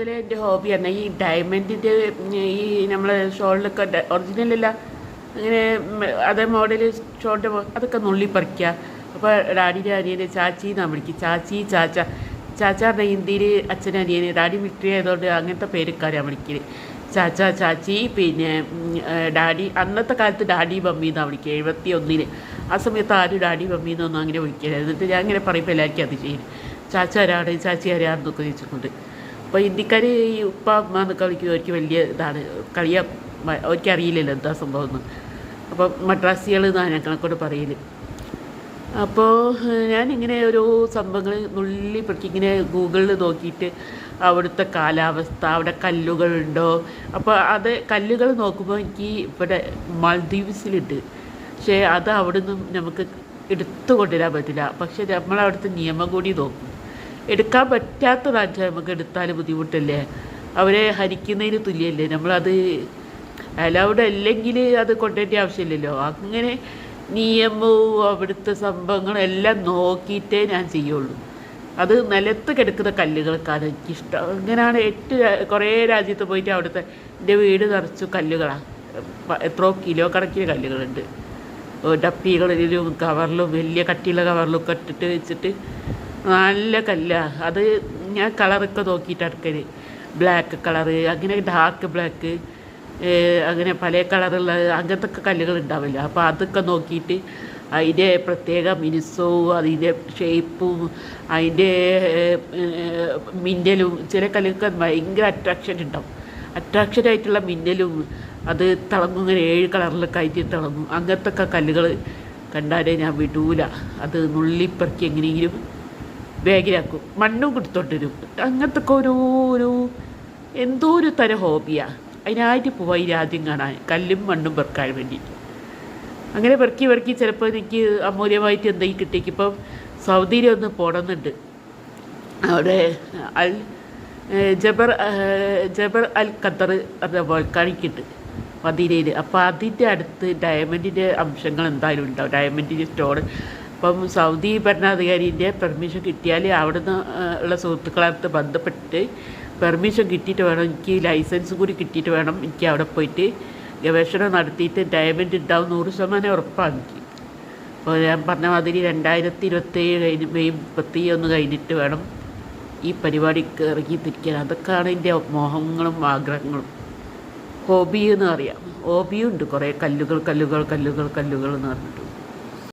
അതിൽ എൻ്റെ ഹോബിയാണ് ഈ ഡയമണ്ടിൻ്റെ ഈ നമ്മൾ ഷോളിലൊക്കെ ഒറിജിനലല്ല അങ്ങനെ അതേ മോഡൽ ഷോളിൻ്റെ അതൊക്കെ നുള്ളി പറിക്കുക. അപ്പോൾ ഡാഡിയുടെ അനിയനെ ചാച്ചി എന്നാണ് വിളിക്കുക. ചാച്ചി ചാച്ച ചാച്ച പറഞ്ഞ ഹിന്ദിയിൽ അച്ഛനും അനിയന് ഡാഡി മിലിറ്ററി ആയതുകൊണ്ട് അങ്ങനത്തെ പേരൊക്കെയാണ് വിളിക്കൽ. ചാച്ച ചാച്ചി പിന്നെ ഡാഡി അന്നത്തെ കാലത്ത് ഡാഡി മമ്മി എന്നാണ് വിളിക്കുക. 71 ആ സമയത്ത് ആരും ഡാഡി മമ്മി എന്നൊന്നും അങ്ങനെ വിളിക്കില്ല. എന്നിട്ട് ഞാൻ ഇങ്ങനെ പറയുമ്പോൾ എല്ലാവർക്കും അത് ചെയ്യും. ചാച്ച ആരാണ് ചാച്ചി ആരാണെന്നൊക്കെ ചോദിച്ചിട്ടുണ്ട്. അപ്പോൾ ഹിന്ദിക്കാർ ഈ ഉപ്പ അമ്മ എന്നൊക്കെ വിളിക്കും. അവർക്ക് വലിയ ഇതാണ് കളിയാ, അവർക്ക് അറിയില്ലല്ലോ എന്താ സംഭവം എന്ന്. അപ്പോൾ മദ്രാസികൾ എന്നാണ് ഞങ്ങളെക്കൊണ്ട് പറയൽ. അപ്പോൾ ഞാനിങ്ങനെ ഓരോ സംഭവങ്ങൾ നുള്ളി പെറുക്കി ഇങ്ങനെ ഗൂഗിളിൽ നോക്കിയിട്ട് അവിടുത്തെ കാലാവസ്ഥ, അവിടെ കല്ലുകളുണ്ടോ. അപ്പോൾ അത് കല്ലുകൾ നോക്കുമ്പോൾ എനിക്ക് ഇവിടെ മാൽദീവ്സിലുണ്ട്. പക്ഷേ അത് അവിടെ നിന്നും നമുക്ക് എടുത്തു കൊണ്ടുവരാൻ പറ്റില്ല. പക്ഷേ നമ്മളവിടുത്തെ നിയമം കൂടി നോക്കും. എടുക്കാൻ പറ്റാത്തതായിട്ട് നമുക്ക് എടുത്താൽ ബുദ്ധിമുട്ടല്ലേ. അവരെ ഹരിക്കുന്നതിന് തുല്യമല്ലേ. നമ്മളത് അലൗഡ് അല്ലെങ്കിൽ അത് കൊണ്ടുവരേണ്ട ആവശ്യമില്ലല്ലോ. അങ്ങനെ നിയമവും അവിടുത്തെ സംഭവങ്ങളും എല്ലാം നോക്കിയിട്ടേ ഞാൻ ചെയ്യുള്ളൂ. അത് നിലത്ത് കിടക്കുന്ന കല്ലുകൾക്കാണ് എനിക്കിഷ്ടം. അങ്ങനെയാണ് കുറേ രാജ്യത്ത് പോയിട്ട് അവിടുത്തെ എൻ്റെ വീട് നിറച്ചു കല്ലുകളാണ്. എത്രയോ കിലോ കണക്കിന് കല്ലുകളുണ്ട്. ഡപ്പികളിലും കവറിലും വലിയ കട്ടിയുള്ള കവറിലൊക്കെ ഇട്ടിട്ട് വെച്ചിട്ട് നല്ല കല്ലാണ്. അത് ഞാൻ കളറൊക്കെ നോക്കിയിട്ട് എടുക്കൽ. ബ്ലാക്ക് കളറ്, അങ്ങനെ ഡാർക്ക് ബ്ലാക്ക്, അങ്ങനെ പല കളറുള്ള അങ്ങനത്തെ ഒക്കെ കല്ലുകൾ ഉണ്ടാവില്ല. അപ്പോൾ അതൊക്കെ നോക്കിയിട്ട് അതിൻ്റെ പ്രത്യേക മിനുസവും അതിൻ്റെ ഷേപ്പും അതിൻ്റെ മിന്നലും ചില കല്ലുകൾക്ക് ഭയങ്കര അട്രാക്ഷൻ ഉണ്ടാവും. അട്രാക്ഷനായിട്ടുള്ള മിന്നലും അത് തിളങ്ങും. ഇങ്ങനെ 7 കളറിലൊക്കെ ആയിട്ട് തിളങ്ങും. അങ്ങനത്തെ ഒക്കെ കല്ലുകൾ കണ്ടാലേ ഞാൻ വിടൂല. അത് നുള്ളിപ്പറക്കി എങ്ങനെയെങ്കിലും ബാഗിലാക്കും. മണ്ണും കൊടുത്തോണ്ടിരും. അങ്ങനത്തെ ഒക്കെ ഒരു എന്തോ ഒരു തരം ഹോബിയാണ്. അതിനായിട്ട് പോയി രാജ്യം കാണാൻ, കല്ലും മണ്ണും പെറുക്കാൻ വേണ്ടിയിട്ട്. അങ്ങനെ പെറുക്കി ചിലപ്പോൾ എനിക്ക് അമൂല്യമായിട്ട് എന്തെങ്കിലും കിട്ടിയേക്ക്. ഇപ്പം സൗദിയിൽ ഒന്ന് പോകണമെന്നുണ്ട്. അവിടെ ജബർ അൽ ഖത്തർ എന്ന വോൾക്കാനിക്കുണ്ട് മദീനയിൽ. അപ്പോൾ അതിൻ്റെ അടുത്ത് ഡയമണ്ടിൻ്റെ അംശങ്ങൾ എന്തായാലും ഉണ്ടാവും, ഡയമണ്ടിൻ്റെ സ്റ്റോൺ. അപ്പം സൗദി ഭരണാധികാരിൻ്റെ പെർമിഷൻ കിട്ടിയാൽ അവിടെ നിന്ന് ഉള്ള സുഹൃത്തുക്കളടുത്ത് ബന്ധപ്പെട്ട് പെർമിഷൻ കിട്ടിയിട്ട് വേണം, എനിക്ക് ലൈസൻസ് കൂടി കിട്ടിയിട്ട് വേണം എനിക്ക് അവിടെ പോയിട്ട് ഗവേഷണം നടത്തിയിട്ട് ഡയമണ്ട് ഉണ്ടാവും 100% ഉറപ്പാണ് എനിക്ക്. അപ്പോൾ ഞാൻ പറഞ്ഞ മാതിരി 2027 കഴിഞ്ഞ് മെയ് 31 കഴിഞ്ഞിട്ട് വേണം ഈ പരിപാടിക്ക് ഇറങ്ങി തിരിക്കാൻ. അതൊക്കെയാണ് എൻ്റെ മോഹങ്ങളും ആഗ്രഹങ്ങളും. ഹോബി എന്ന് പറയാം. ഹോബിയും ഉണ്ട് കുറേ കല്ലുകൾ എന്ന് പറഞ്ഞിട്ട്.